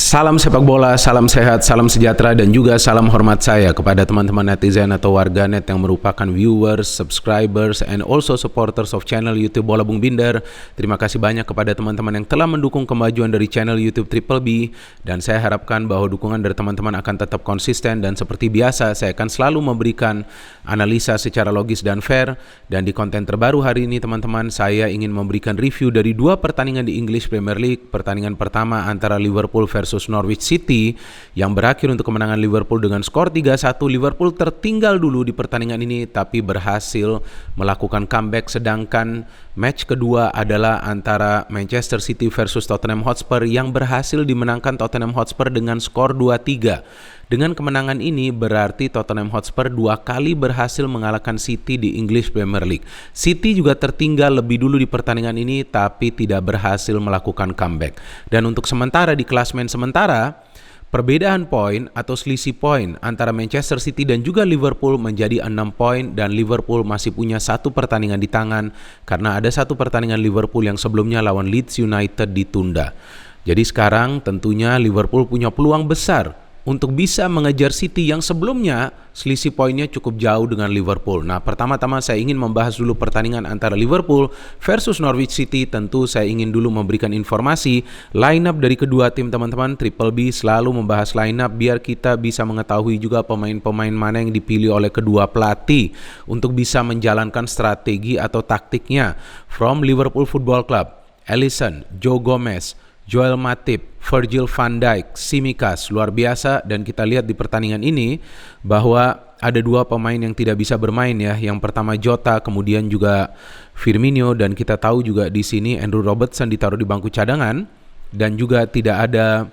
Salam sepak bola, salam sehat, salam sejahtera, dan juga salam hormat saya kepada teman-teman netizen atau warganet yang merupakan viewers, subscribers, and also supporters of channel YouTube Bola Bung Binder. Terima kasih banyak kepada teman-teman yang telah mendukung kemajuan dari channel YouTube Triple B, dan saya harapkan bahwa dukungan dari teman-teman akan tetap konsisten, dan seperti biasa saya akan selalu memberikan analisa secara logis dan fair. Dan di konten terbaru hari ini teman-teman, saya ingin memberikan review dari dua pertandingan di English Premier League. Pertandingan pertama antara Liverpool versus Norwich City yang berakhir untuk kemenangan Liverpool dengan skor 3-1. Liverpool tertinggal dulu di pertandingan ini tapi berhasil melakukan comeback, sedangkan match kedua adalah antara Manchester City versus Tottenham Hotspur yang berhasil dimenangkan Tottenham Hotspur dengan skor 2-3. Dengan kemenangan ini berarti Tottenham Hotspur dua kali berhasil mengalahkan City di English Premier League. City juga tertinggal lebih dulu di pertandingan ini tapi tidak berhasil melakukan comeback. Dan untuk sementara di klasmen sementara, perbedaan poin atau selisih poin antara Manchester City dan juga Liverpool menjadi 6 poin, dan Liverpool masih punya satu pertandingan di tangan karena ada satu pertandingan Liverpool yang sebelumnya lawan Leeds United ditunda. Jadi sekarang tentunya Liverpool punya peluang besar untuk bisa mengejar City yang sebelumnya selisih poinnya cukup jauh dengan Liverpool. Nah, pertama-tama saya ingin membahas dulu pertandingan antara Liverpool versus Norwich City. Tentu saya ingin dulu memberikan informasi line up dari kedua tim teman-teman. Triple B selalu membahas line up biar kita bisa mengetahui juga pemain-pemain mana yang dipilih oleh kedua pelatih untuk bisa menjalankan strategi atau taktiknya. From Liverpool Football Club, Alisson, Joe Gomez, Joel Matip, Virgil van Dijk, Tsimikas, luar biasa. Dan kita lihat di pertandingan ini bahwa ada dua pemain yang tidak bisa bermain ya. Yang pertama Jota, kemudian juga Firmino, dan kita tahu juga di sini Andrew Robertson ditaruh di bangku cadangan, dan juga tidak ada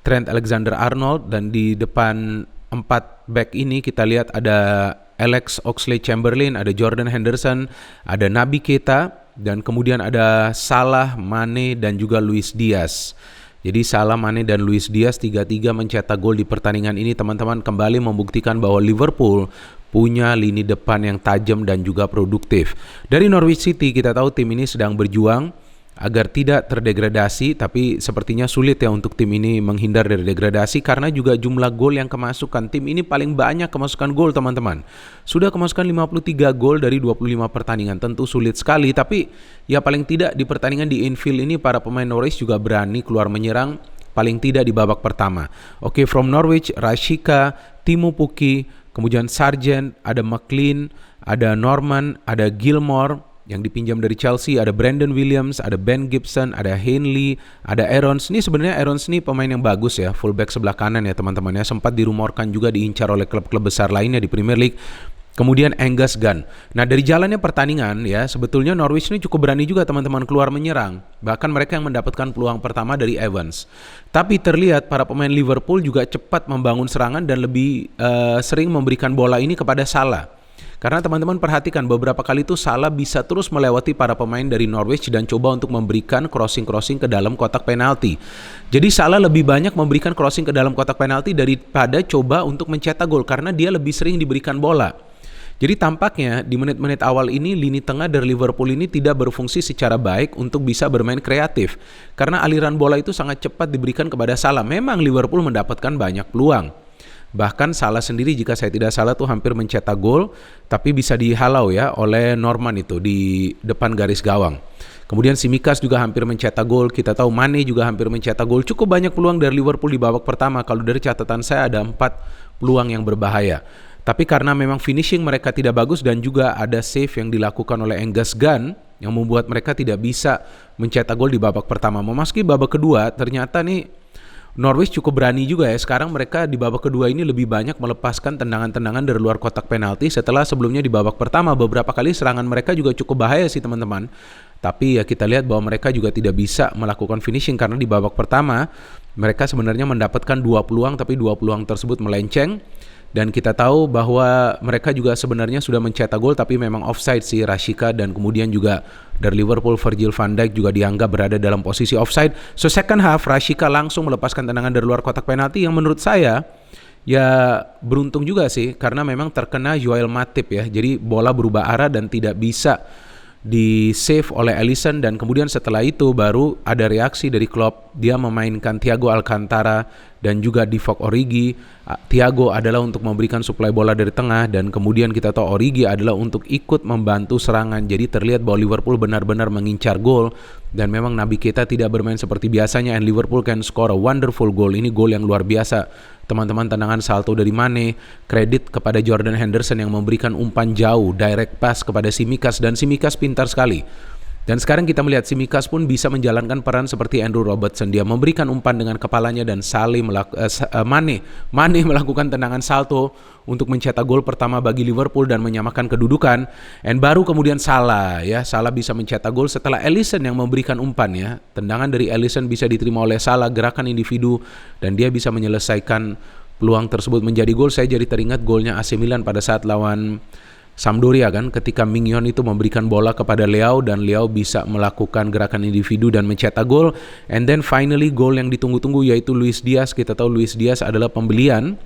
Trent Alexander-Arnold. Dan di depan 4 back ini kita lihat ada Alex Oxlade-Chamberlain, ada Jordan Henderson, ada Naby Keita, dan kemudian ada Salah, Mane, dan juga Luis Diaz. Jadi Salah, Mane, dan Luis Diaz 3-3 mencetak gol di pertandingan ini teman-teman, kembali membuktikan bahwa Liverpool punya lini depan yang tajam dan juga produktif. Dari Norwich City kita tahu tim ini sedang berjuang agar tidak terdegradasi, tapi sepertinya sulit ya untuk tim ini menghindar dari degradasi karena juga jumlah gol yang kemasukan. Tim ini paling banyak kemasukan gol teman-teman. Sudah kemasukan 53 gol dari 25 pertandingan. Tentu sulit sekali, tapi ya paling tidak di pertandingan di Anfield ini para pemain Norwich juga berani keluar menyerang, paling tidak di babak pertama. Oke, from Norwich, Rashica, Timo Pukki, kemudian Sargent, ada McLean, ada Norman, ada Gilmore yang dipinjam dari Chelsea, ada Brandon Williams, ada Ben Gibson, ada Henley, ada Aarons. Ini sebenarnya Aarons ini pemain yang bagus ya, fullback sebelah kanan ya teman-teman ya. Sempat dirumorkan juga diincar oleh klub-klub besar lainnya di Premier League. Kemudian Angus Gunn. Nah, dari jalannya pertandingan ya, sebetulnya Norwich ini cukup berani juga teman-teman keluar menyerang. Bahkan mereka yang mendapatkan peluang pertama dari Evans. Tapi terlihat para pemain Liverpool juga cepat membangun serangan dan lebih sering memberikan bola ini kepada Salah. Karena teman-teman perhatikan beberapa kali itu Salah bisa terus melewati para pemain dari Norwich dan coba untuk memberikan crossing-crossing ke dalam kotak penalti. Jadi Salah lebih banyak memberikan crossing ke dalam kotak penalti daripada coba untuk mencetak gol karena dia lebih sering diberikan bola. Jadi tampaknya di menit-menit awal ini lini tengah dari Liverpool ini tidak berfungsi secara baik untuk bisa bermain kreatif. Karena aliran bola itu sangat cepat diberikan kepada Salah. Memang Liverpool mendapatkan banyak peluang. Bahkan Salah sendiri jika saya tidak salah tuh hampir mencetak gol, tapi bisa dihalau ya oleh Norman itu di depan garis gawang. Kemudian Tsimikas juga hampir mencetak gol. Kita tahu Mane juga hampir mencetak gol. Cukup banyak peluang dari Liverpool di babak pertama. Kalau dari catatan saya ada 4 peluang yang berbahaya. Tapi karena memang finishing mereka tidak bagus dan juga ada save yang dilakukan oleh Angus Gunn yang membuat mereka tidak bisa mencetak gol di babak pertama. Memasuki babak kedua ternyata nih Norwich cukup berani juga ya. Sekarang mereka di babak kedua ini lebih banyak melepaskan tendangan-tendangan dari luar kotak penalti setelah sebelumnya di babak pertama beberapa kali serangan mereka juga cukup bahaya sih teman-teman. Tapi ya kita lihat bahwa mereka juga tidak bisa melakukan finishing karena di babak pertama mereka sebenarnya mendapatkan 2 peluang tapi 2 peluang tersebut melenceng. Dan kita tahu bahwa mereka juga sebenarnya sudah mencetak gol tapi memang offside si Rashica, dan kemudian juga dari Liverpool Virgil van Dijk juga dianggap berada dalam posisi offside. So second half Rashica langsung melepaskan tendangan dari luar kotak penalti yang menurut saya ya beruntung juga sih karena memang terkena Joel Matip ya. Jadi bola berubah arah dan tidak bisa di save oleh Alisson, dan kemudian setelah itu baru ada reaksi dari Klopp dia memainkan Thiago Alcantara dan juga Divock Origi. Thiago adalah untuk memberikan suplai bola dari tengah, dan kemudian kita tahu Origi adalah untuk ikut membantu serangan. Jadi terlihat bahwa Liverpool benar-benar mengincar gol, dan memang Naby Keita tidak bermain seperti biasanya, and Liverpool can score a wonderful goal. Ini gol yang luar biasa, teman-teman. Tendangan salto dari Mane, kredit kepada Jordan Henderson yang memberikan umpan jauh, direct pass kepada Tsimikas, dan Tsimikas pintar sekali. Dan sekarang kita melihat Tsimikas pun bisa menjalankan peran seperti Andrew Robertson. Dia memberikan umpan dengan kepalanya, dan Mane melakukan tendangan salto untuk mencetak gol pertama bagi Liverpool dan menyamakan kedudukan. Dan baru kemudian Salah bisa mencetak gol setelah Alisson yang memberikan umpan ya. Tendangan dari Alisson bisa diterima oleh Salah, gerakan individu, dan dia bisa menyelesaikan peluang tersebut menjadi gol. Saya jadi teringat golnya AC Milan pada saat lawan Sampdoria kan, ketika Mignon itu memberikan bola kepada Leao dan Leao bisa melakukan gerakan individu dan mencetak gol. And then finally gol yang ditunggu-tunggu yaitu Luis Diaz. Kita tahu Luis Diaz adalah pembelian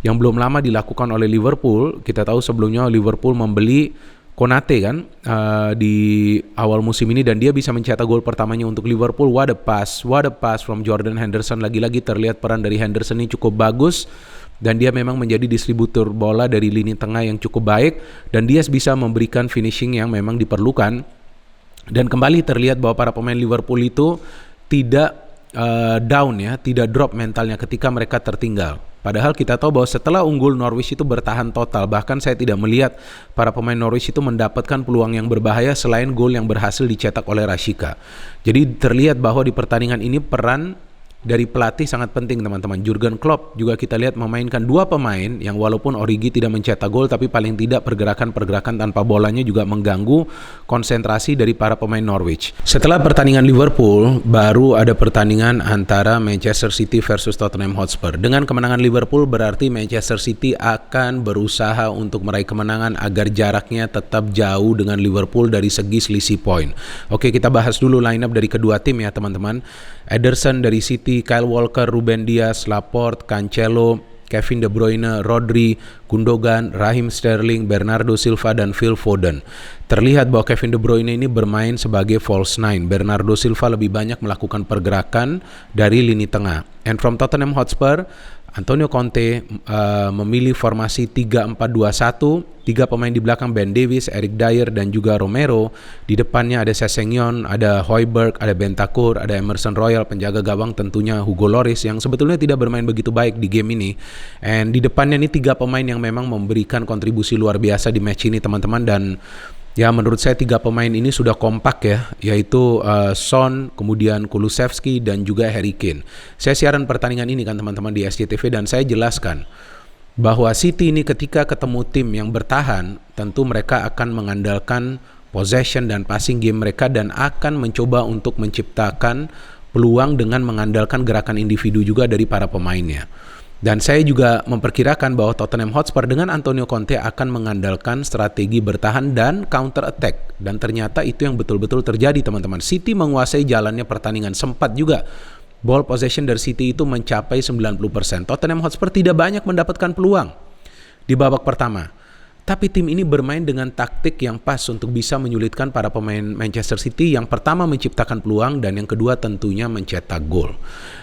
yang belum lama dilakukan oleh Liverpool. Kita tahu sebelumnya Liverpool membeli Konate kan di awal musim ini, dan dia bisa mencetak gol pertamanya untuk Liverpool. What a pass from Jordan Henderson. Lagi-lagi terlihat peran dari Henderson ini cukup bagus, dan dia memang menjadi distributor bola dari lini tengah yang cukup baik, dan dia bisa memberikan finishing yang memang diperlukan. Dan kembali terlihat bahwa para pemain Liverpool itu tidak down ya, tidak drop mentalnya ketika mereka tertinggal. Padahal kita tahu bahwa setelah unggul, Norwich itu bertahan total. Bahkan saya tidak melihat para pemain Norwich itu mendapatkan peluang yang berbahaya selain gol yang berhasil dicetak oleh Rashica. Jadi terlihat bahwa di pertandingan ini peran dari pelatih sangat penting, teman-teman. Jurgen Klopp juga kita lihat memainkan dua pemain yang walaupun Origi tidak mencetak gol, tapi paling tidak pergerakan-pergerakan tanpa bolanya juga mengganggu konsentrasi dari para pemain Norwich. Setelah pertandingan Liverpool, baru ada pertandingan antara Manchester City versus Tottenham Hotspur. Dengan kemenangan Liverpool berarti Manchester City akan berusaha untuk meraih kemenangan agar jaraknya tetap jauh dengan Liverpool dari segi selisih poin. Oke, kita bahas dulu line up dari kedua tim ya, teman-teman. Ederson dari City, Kyle Walker, Ruben Dias, Laporte, Cancelo, Kevin De Bruyne, Rodri, Gundogan, Raheem Sterling, Bernardo Silva, dan Phil Foden. Terlihat bahwa Kevin De Bruyne ini bermain sebagai false nine. Bernardo Silva lebih banyak melakukan pergerakan dari lini tengah. And from Tottenham Hotspur, Antonio Conte memilih formasi 3-4-2-1. 3 pemain di belakang, Ben Davies, Eric Dyer, dan juga Romero. Di depannya ada Sessegnon, ada Højbjerg, ada Bentancur, ada Emerson Royal. Penjaga gawang tentunya Hugo Lloris yang sebetulnya tidak bermain begitu baik di game ini. And di depannya ini 3 pemain yang memang memberikan kontribusi luar biasa di match ini, teman-teman. Dan ya menurut saya 3 pemain ini sudah kompak ya, yaitu Son, kemudian Kulusevski, dan juga Harry Kane. Saya siaran pertandingan ini kan teman-teman di SCTV, dan saya jelaskan bahwa City ini ketika ketemu tim yang bertahan, tentu mereka akan mengandalkan possession dan passing game mereka, dan akan mencoba untuk menciptakan peluang dengan mengandalkan gerakan individu juga dari para pemainnya. Dan saya juga memperkirakan bahwa Tottenham Hotspur dengan Antonio Conte akan mengandalkan strategi bertahan dan counter attack. Dan ternyata itu yang betul-betul terjadi, teman-teman. City menguasai jalannya pertandingan. Sempat juga ball possession dari City itu mencapai 90%. Tottenham Hotspur tidak banyak mendapatkan peluang di babak pertama. Tapi tim ini bermain dengan taktik yang pas untuk bisa menyulitkan para pemain Manchester City. Yang pertama menciptakan peluang, dan yang kedua tentunya mencetak gol.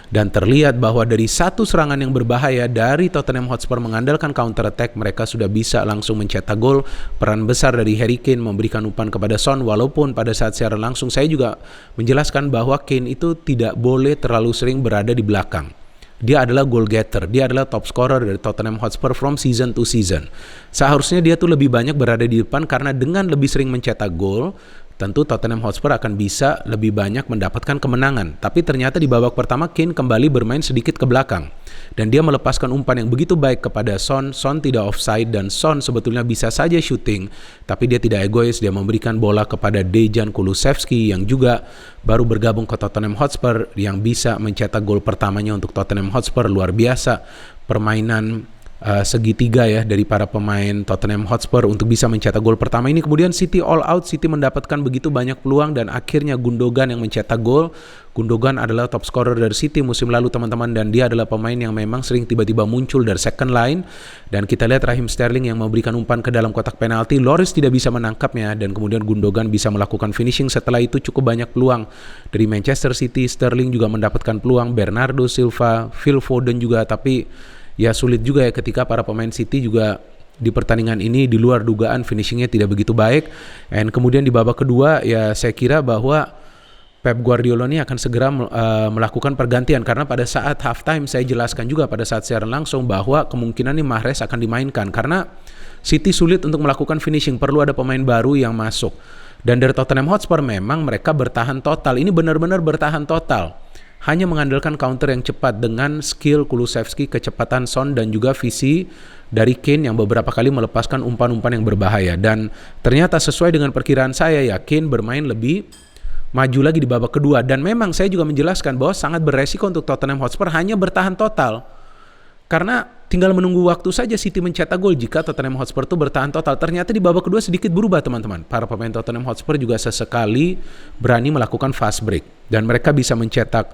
Dan terlihat bahwa dari satu serangan yang berbahaya dari Tottenham Hotspur mengandalkan counter attack, mereka sudah bisa langsung mencetak gol. Peran besar dari Harry Kane memberikan umpan kepada Son, walaupun pada saat siaran langsung saya juga menjelaskan bahwa Kane itu tidak boleh terlalu sering berada di belakang. Dia adalah goal getter, dia adalah top scorer dari Tottenham Hotspur from season to season. Seharusnya dia tuh lebih banyak berada di depan, karena dengan lebih sering mencetak gol, tentu Tottenham Hotspur akan bisa lebih banyak mendapatkan kemenangan. Tapi ternyata di babak pertama Kane kembali bermain sedikit ke belakang, dan dia melepaskan umpan yang begitu baik kepada Son. Son tidak offside, dan Son sebetulnya bisa saja shooting, tapi dia tidak egois. Dia memberikan bola kepada Dejan Kulusevski yang juga baru bergabung ke Tottenham Hotspur, yang bisa mencetak gol pertamanya untuk Tottenham Hotspur. Luar biasa permainan segitiga ya dari para pemain Tottenham Hotspur untuk bisa mencetak gol pertama ini. Kemudian City all out, City mendapatkan begitu banyak peluang dan akhirnya Gundogan yang mencetak gol. Gundogan adalah top scorer dari City musim lalu teman-teman, dan dia adalah pemain yang memang sering tiba-tiba muncul dari second line. Dan kita lihat Raheem Sterling yang memberikan umpan ke dalam kotak penalti, Lloris tidak bisa menangkapnya dan kemudian Gundogan bisa melakukan finishing. Setelah itu cukup banyak peluang dari Manchester City. Sterling juga mendapatkan peluang, Bernardo Silva, Phil Foden juga, tapi ya sulit juga ya ketika para pemain City juga di pertandingan ini di luar dugaan finishingnya tidak begitu baik. Dan kemudian di babak kedua ya saya kira bahwa Pep Guardiola ini akan segera melakukan pergantian, karena pada saat halftime saya jelaskan juga pada saat siaran langsung bahwa kemungkinan nih Mahrez akan dimainkan karena City sulit untuk melakukan finishing, perlu ada pemain baru yang masuk. Dan dari Tottenham Hotspur memang mereka bertahan total, ini benar-benar bertahan total, hanya mengandalkan counter yang cepat dengan skill Kulusevski, kecepatan Son dan juga visi dari Kane yang beberapa kali melepaskan umpan-umpan yang berbahaya. Dan ternyata sesuai dengan perkiraan saya ya, Kane bermain lebih maju lagi di babak kedua. Dan memang saya juga menjelaskan bahwa sangat beresiko untuk Tottenham Hotspur hanya bertahan total, karena tinggal menunggu waktu saja City mencetak gol jika Tottenham Hotspur itu bertahan total. Ternyata di babak kedua sedikit berubah teman-teman. Para pemain Tottenham Hotspur juga sesekali berani melakukan fast break dan mereka bisa mencetak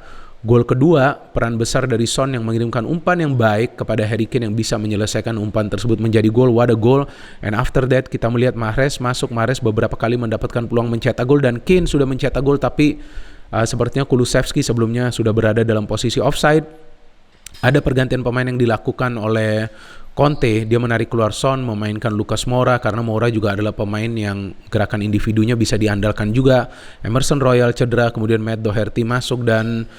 gol kedua. Peran besar dari Son yang mengirimkan umpan yang baik kepada Harry Kane yang bisa menyelesaikan umpan tersebut menjadi gol. What a goal. And after that kita melihat Mahrez masuk. Mahrez beberapa kali mendapatkan peluang mencetak gol dan Kane sudah mencetak gol, tapi sepertinya Kulusevski sebelumnya sudah berada dalam posisi offside. Ada pergantian pemain yang dilakukan oleh Conte, dia menarik keluar Son, memainkan Lucas Moura karena Moura juga adalah pemain yang gerakan individunya bisa diandalkan juga. Emerson Royal cedera, kemudian Matt Doherty masuk dan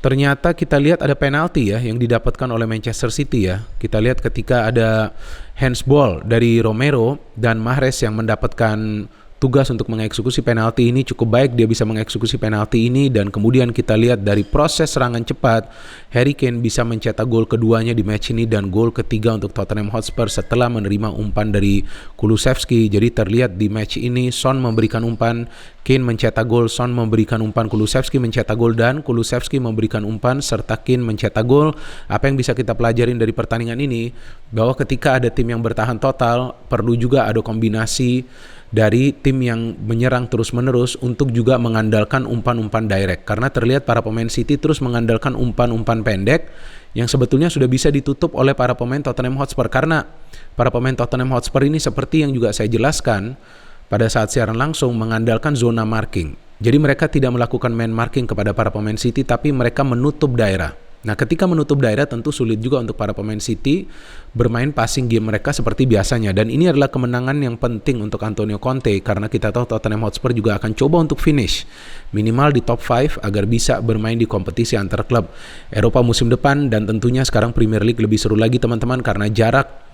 ternyata kita lihat ada penalti ya yang didapatkan oleh Manchester City ya. Kita lihat ketika ada handsball dari Romero dan Mahrez yang mendapatkan tugas untuk mengeksekusi penalti ini cukup baik, dia bisa mengeksekusi penalti ini dan kemudian kita lihat dari proses serangan cepat Harry Kane bisa mencetak gol keduanya di match ini dan gol ketiga untuk Tottenham Hotspur setelah menerima umpan dari Kulusevski. Jadi terlihat di match ini Son memberikan umpan, Kane mencetak gol, Son memberikan umpan, Kulusevski mencetak gol dan Kulusevski memberikan umpan serta Kane mencetak gol. Apa yang bisa kita pelajarin dari pertandingan ini bahwa ketika ada tim yang bertahan total perlu juga ada kombinasi dari tim yang menyerang terus-menerus untuk juga mengandalkan umpan-umpan direct, karena terlihat para pemain City terus mengandalkan umpan-umpan pendek yang sebetulnya sudah bisa ditutup oleh para pemain Tottenham Hotspur, karena para pemain Tottenham Hotspur ini seperti yang juga saya jelaskan pada saat siaran langsung mengandalkan zona marking. Jadi mereka tidak melakukan man marking kepada para pemain City, tapi mereka menutup daerah. Nah, ketika menutup daerah tentu sulit juga untuk para pemain City bermain passing game mereka seperti biasanya. Dan ini adalah kemenangan yang penting untuk Antonio Conte karena kita tahu Tottenham Hotspur juga akan coba untuk finish minimal di top 5 agar bisa bermain di kompetisi antar klub Eropa musim depan. Dan tentunya sekarang Premier League lebih seru lagi teman-teman karena jarak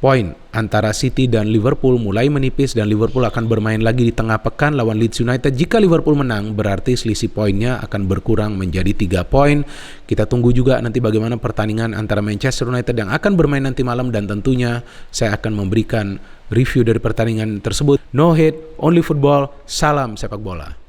poin antara City dan Liverpool mulai menipis dan Liverpool akan bermain lagi di tengah pekan lawan Leeds United. Jika Liverpool menang berarti selisih poinnya akan berkurang menjadi 3 poin. Kita tunggu juga nanti bagaimana pertandingan antara Manchester United yang akan bermain nanti malam dan tentunya saya akan memberikan review dari pertandingan tersebut. No hate, only football. Salam sepak bola.